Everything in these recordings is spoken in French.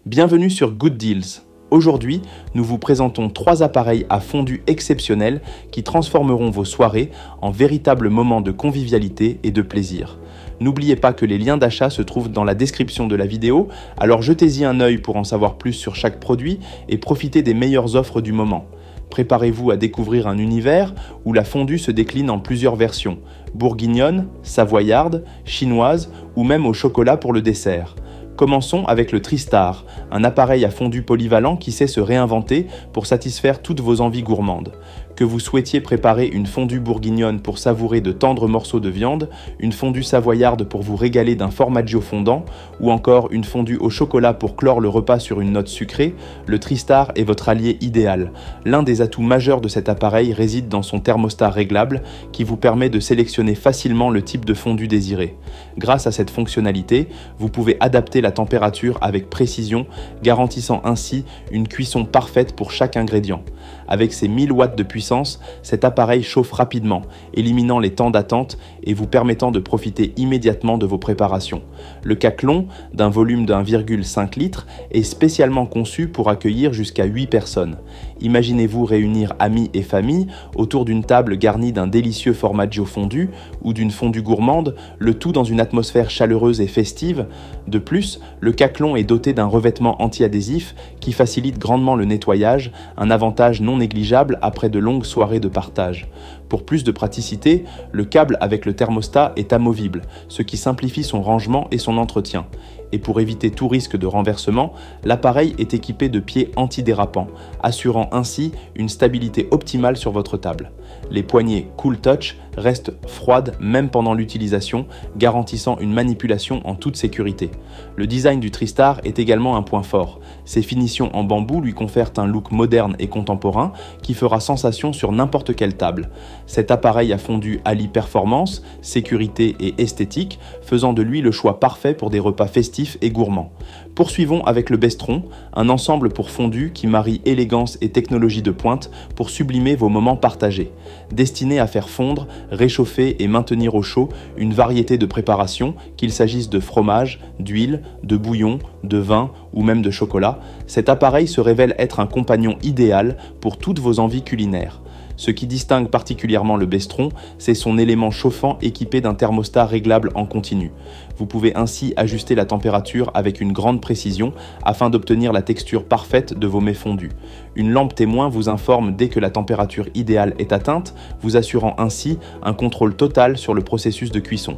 Bienvenue sur Good Deals. Aujourd'hui, nous vous présentons 3 appareils à fondu exceptionnels qui transformeront vos soirées en véritables moments de convivialité et de plaisir. N'oubliez pas que les liens d'achat se trouvent dans la description de la vidéo, alors jetez-y un œil pour en savoir plus sur chaque produit et profitez des meilleures offres du moment. Préparez-vous à découvrir un univers où la fondue se décline en plusieurs versions, bourguignonne, savoyarde, chinoise ou même au chocolat pour le dessert. Commençons avec le Tristar, un appareil à fondu polyvalent qui sait se réinventer pour satisfaire toutes vos envies gourmandes. Que vous souhaitiez préparer une fondue bourguignonne pour savourer de tendres morceaux de viande, une fondue savoyarde pour vous régaler d'un formaggio fondant, ou encore une fondue au chocolat pour clore le repas sur une note sucrée, le Tristar est votre allié idéal. L'un des atouts majeurs de cet appareil réside dans son thermostat réglable qui vous permet de sélectionner facilement le type de fondue désiré. Grâce à cette fonctionnalité, vous pouvez adapter la température avec précision, garantissant ainsi une cuisson parfaite pour chaque ingrédient. Avec ses 1000 watts de puissance, cet appareil chauffe rapidement, éliminant les temps d'attente et vous permettant de profiter immédiatement de vos préparations. Le Caclon, d'un volume de 1,5 litre, est spécialement conçu pour accueillir jusqu'à 8 personnes. Imaginez-vous réunir amis et famille autour d'une table garnie d'un délicieux formaggio fondu ou d'une fondue gourmande, le tout dans une atmosphère chaleureuse et festive. De plus, le Caclon est doté d'un revêtement anti-adhésif qui facilite grandement le nettoyage, un avantage non négligeable après de longues soirées de partage. Pour plus de praticité, le câble avec le thermostat est amovible, ce qui simplifie son rangement et son entretien. Et pour éviter tout risque de renversement, l'appareil est équipé de pieds antidérapants, assurant ainsi une stabilité optimale sur votre table. Les poignées Cool Touch restent froides même pendant l'utilisation, garantissant une manipulation en toute sécurité. Le design du Tristar est également un point fort. Ses finitions en bambou lui confèrent un look moderne et contemporain qui fera sensation sur n'importe quelle table. Cet appareil à fondu allie performance, sécurité et esthétique, faisant de lui le choix parfait pour des repas festifs et gourmands. Poursuivons avec le Bestron, un ensemble pour fondu qui marie élégance et technologie de pointe pour sublimer vos moments partagés. Destiné à faire fondre, réchauffer et maintenir au chaud une variété de préparations, qu'il s'agisse de fromage, d'huile, de bouillon, de vin ou même de chocolat, cet appareil se révèle être un compagnon idéal pour toutes vos envies culinaires. Ce qui distingue particulièrement le Bestron, c'est son élément chauffant équipé d'un thermostat réglable en continu. Vous pouvez ainsi ajuster la température avec une grande précision afin d'obtenir la texture parfaite de vos mets fondus. Une lampe témoin vous informe dès que la température idéale est atteinte, vous assurant ainsi un contrôle total sur le processus de cuisson.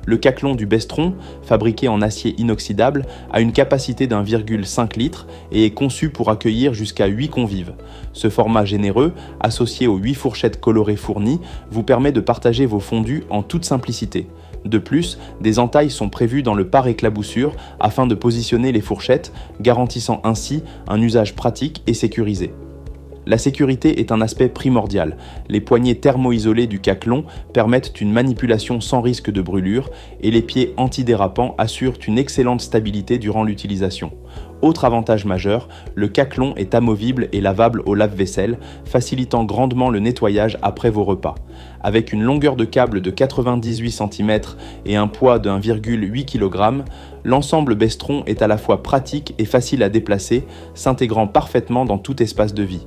Le Caclon du Bestron, fabriqué en acier inoxydable, a une capacité d'1,5 litre et est conçu pour accueillir jusqu'à 8 convives. Ce format généreux, associé aux 8 fourchettes colorées fournies, vous permet de partager vos fondus en toute simplicité. De plus, des entailles sont prévues dans le pare-éclaboussure afin de positionner les fourchettes, garantissant ainsi un usage pratique et sécurisé. La sécurité est un aspect primordial. Les poignées thermo-isolées du Caclon permettent une manipulation sans risque de brûlure et les pieds antidérapants assurent une excellente stabilité durant l'utilisation. Autre avantage majeur, le Caclon est amovible et lavable au lave-vaisselle, facilitant grandement le nettoyage après vos repas. Avec une longueur de câble de 98 cm et un poids de 1,8 kg, l'ensemble Bestron est à la fois pratique et facile à déplacer, s'intégrant parfaitement dans tout espace de vie.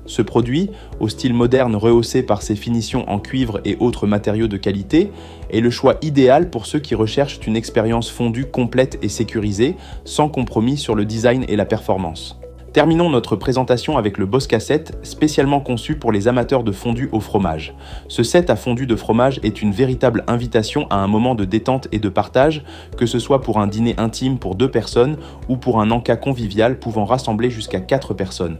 Ce produit, au style moderne rehaussé par ses finitions en cuivre et autres matériaux de qualité, est le choix idéal pour ceux qui recherchent une expérience fondue complète et sécurisée, sans compromis sur le design et la performance. Terminons notre présentation avec le Bosca Set, spécialement conçu pour les amateurs de fondue au fromage. Ce set à fondu de fromage est une véritable invitation à un moment de détente et de partage, que ce soit pour un dîner intime pour 2 personnes ou pour un encas convivial pouvant rassembler jusqu'à 4 personnes.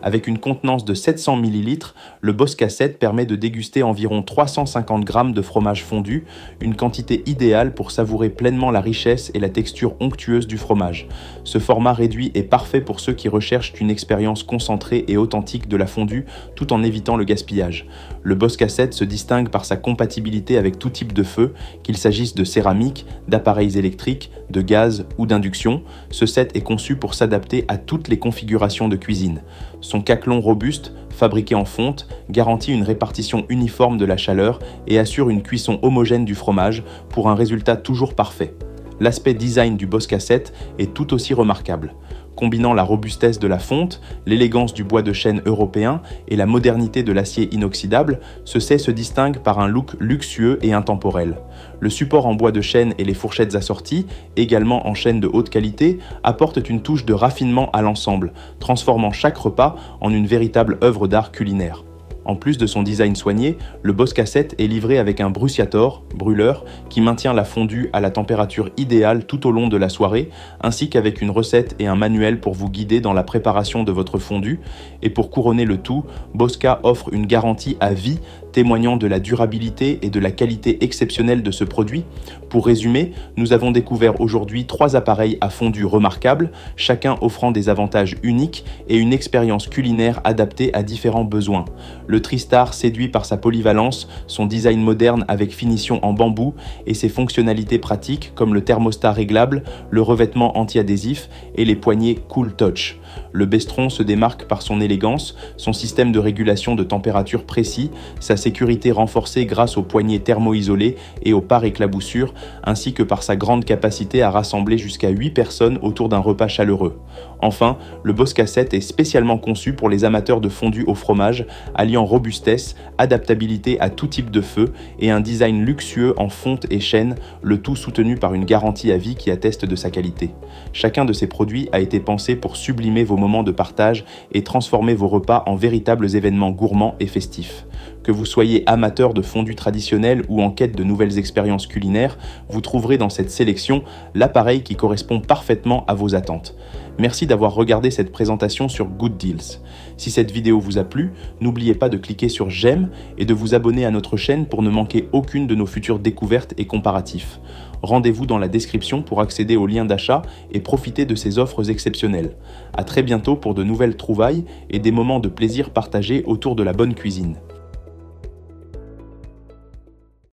Avec une contenance de 700 ml, le Bosca Set permet de déguster environ 350 g de fromage fondu, une quantité idéale pour savourer pleinement la richesse et la texture onctueuse du fromage. Ce format réduit est parfait pour ceux qui recherchent une expérience concentrée et authentique de la fondue tout en évitant le gaspillage. Le Bosca Set se distingue par sa compatibilité avec tout type de feu, qu'il s'agisse de céramique, d'appareils électriques, de gaz ou d'induction. Ce set est conçu pour s'adapter à toutes les configurations de cuisine. Son Caclon robuste, fabriqué en fonte, garantit une répartition uniforme de la chaleur et assure une cuisson homogène du fromage pour un résultat toujours parfait. L'aspect design du Bosca Set est tout aussi remarquable. Combinant la robustesse de la fonte, l'élégance du bois de chêne européen et la modernité de l'acier inoxydable, ce sey se distingue par un look luxueux et intemporel. Le support en bois de chêne et les fourchettes assorties, également en chêne de haute qualité, apportent une touche de raffinement à l'ensemble, transformant chaque repas en une véritable œuvre d'art culinaire. En plus de son design soigné, le Bosca 7 est livré avec un bruciator, brûleur, qui maintient la fondue à la température idéale tout au long de la soirée, ainsi qu'avec une recette et un manuel pour vous guider dans la préparation de votre fondue. Et pour couronner le tout, Bosca offre une garantie à vie, témoignant de la durabilité et de la qualité exceptionnelle de ce produit. Pour résumer, nous avons découvert aujourd'hui 3 appareils à fondue remarquables, chacun offrant des avantages uniques et une expérience culinaire adaptée à différents besoins. Le Tristar séduit par sa polyvalence, son design moderne avec finition en bambou et ses fonctionnalités pratiques comme le thermostat réglable, le revêtement anti-adhésif et les poignées Cool Touch. Le Bestron se démarque par son élégance, son système de régulation de température précis, sa sécurité renforcée grâce aux poignées thermo-isolées et aux pare-éclaboussures, ainsi que par sa grande capacité à rassembler jusqu'à 8 personnes autour d'un repas chaleureux. Enfin, le Bosca 7 est spécialement conçu pour les amateurs de fondue au fromage, alliant robustesse, adaptabilité à tout type de feu et un design luxueux en fonte et chêne, le tout soutenu par une garantie à vie qui atteste de sa qualité. Chacun de ces produits a été pensé pour sublimer vos moments de partage et transformer vos repas en véritables événements gourmands et festifs. Que vous soyez amateur de fondue traditionnelle ou en quête de nouvelles expériences culinaires, vous trouverez dans cette sélection l'appareil qui correspond parfaitement à vos attentes. Merci d'avoir regardé cette présentation sur Good Deals. Si cette vidéo vous a plu, n'oubliez pas de cliquer sur j'aime et de vous abonner à notre chaîne pour ne manquer aucune de nos futures découvertes et comparatifs. Rendez-vous dans la description pour accéder aux liens d'achat et profiter de ces offres exceptionnelles. À très bientôt pour de nouvelles trouvailles et des moments de plaisir partagés autour de la bonne cuisine.